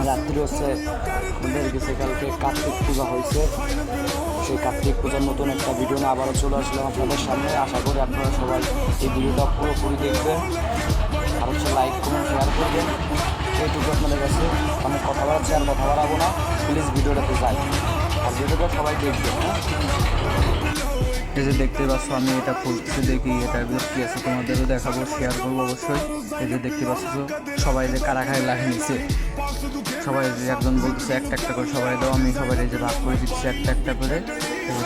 রাত্রি হচ্ছে আমাদের গেছে কালকে কার্তিক পূজা হয়েছে। সেই কার্তিক পূজার নতুন একটা ভিডিও নিয়ে আবারও চলে আসলাম আপনাদের সামনে। আশা করি আপনারা সবাই এই ভিডিওটা পুরোপুরি দেখবেন আর হচ্ছে লাইক কমেন্ট শেয়ার করবেন। এইটুকু আপনাদের কাছে অনেক কথা বাড়াচ্ছি, আর কথা বাড়াবো না, প্লিজ ভিডিওটাতে যাই আর ভিডিওটা সবাই দেখবেন। হ্যাঁ, এই যে দেখতে পাচ্ছ আমি এটা খুলছি, দেখি এটার ভিতর কী আছে তোমাদেরও দেখাবো, শেয়ার করবো অবশ্যই। এই যে দেখতে পাচ্ছ সবাই যে কারাখায় লাগিয়ে নিচ্ছে, সবাই যে একজন বলতেছে একটা একটা করে সবাই দাও, আমি সবাই যে ভাগ করে দিচ্ছি একটা একটা করে,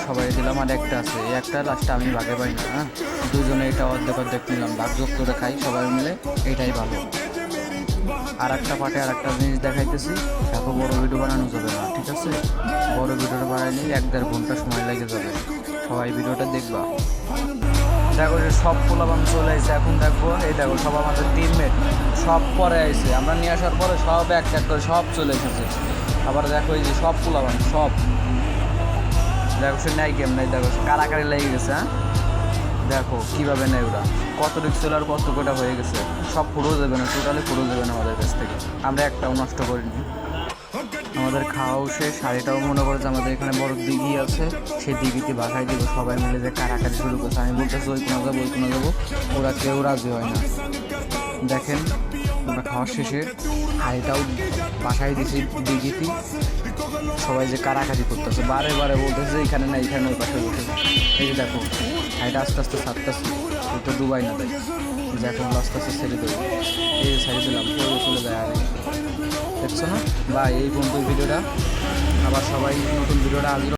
সবাই দিলাম। আর একটা আছে, এই একটা লাস্টে আমি ভাগে পাই না। হ্যাঁ, দুজনে এটা অর্ধেক অর্ধেক নিলাম, ভাগ যোগ করে খাই সবাই মিলে, এটাই ভালো। আর একটা পার্টে আর একটা জিনিস দেখাইতেছি, এত বড় ভিডিও বানানো যাবে না, ঠিক আছে? বড় ভিডিওটা বানাইলে 1-1.5 ঘন্টা সময় লেগে যাবে। সবাই ভিডিওটা দেখবা। দেখো যে সব পোলাপান চলে আসছে, এখন দেখবো এই দেখো সব আমাদের টিমমেট সব পরে আসছে, আমরা নিয়ে আসার পরে সব এক এক করে সব চলে এসেছে। আবার দেখো এই যে সব পোলাপান সব দেখো, সে নাই গেম নাই, দেখো কারাকারি লেগে গেছে। হ্যাঁ, দেখো কীভাবে নেয় ওরা, কত রিক্স ছিল আর কত কোটা হয়ে গেছে, সব পুরো দেবে না, টোটালি পুরো দেবে না আমাদের কাছ থেকে, আমরা একটাও নষ্ট করিনি। আমাদের খাওয়াও শেষ, শাড়িটাও মনে করে যে আমাদের এখানে বড় দিঘি আছে, সেই দিঘিতে বাসায় দিব, সবাই মিলে যে কারাকারি শুরু করছে। আমি বলতেছি ওই কোনো যাবো ওই কোনো যাবো, ওরা কেউ রাজি হয় না। দেখেন আমরা খাওয়ার শেষে হাড়িটাও বাসায় দিছি দিঘিতে, সবাই যে কারাকারি করতেছে, বারে বারে বলতেছে এখানে না এখানে ওই পাশে বসে। এই যে দেখো হাড়িটা আস্তে আস্তে ছাড়তেছে, ওই তো ডুবাই না তাই, যে এখন আস্তে আস্তে ছেড়ে দেবো, এই যে ছেড়ে দিলাম, পরে চলে যায়। আর দেখছো না বা এই বন্ধুর ভিডিওটা, আবার সবাই নতুন ভিডিওটা আজ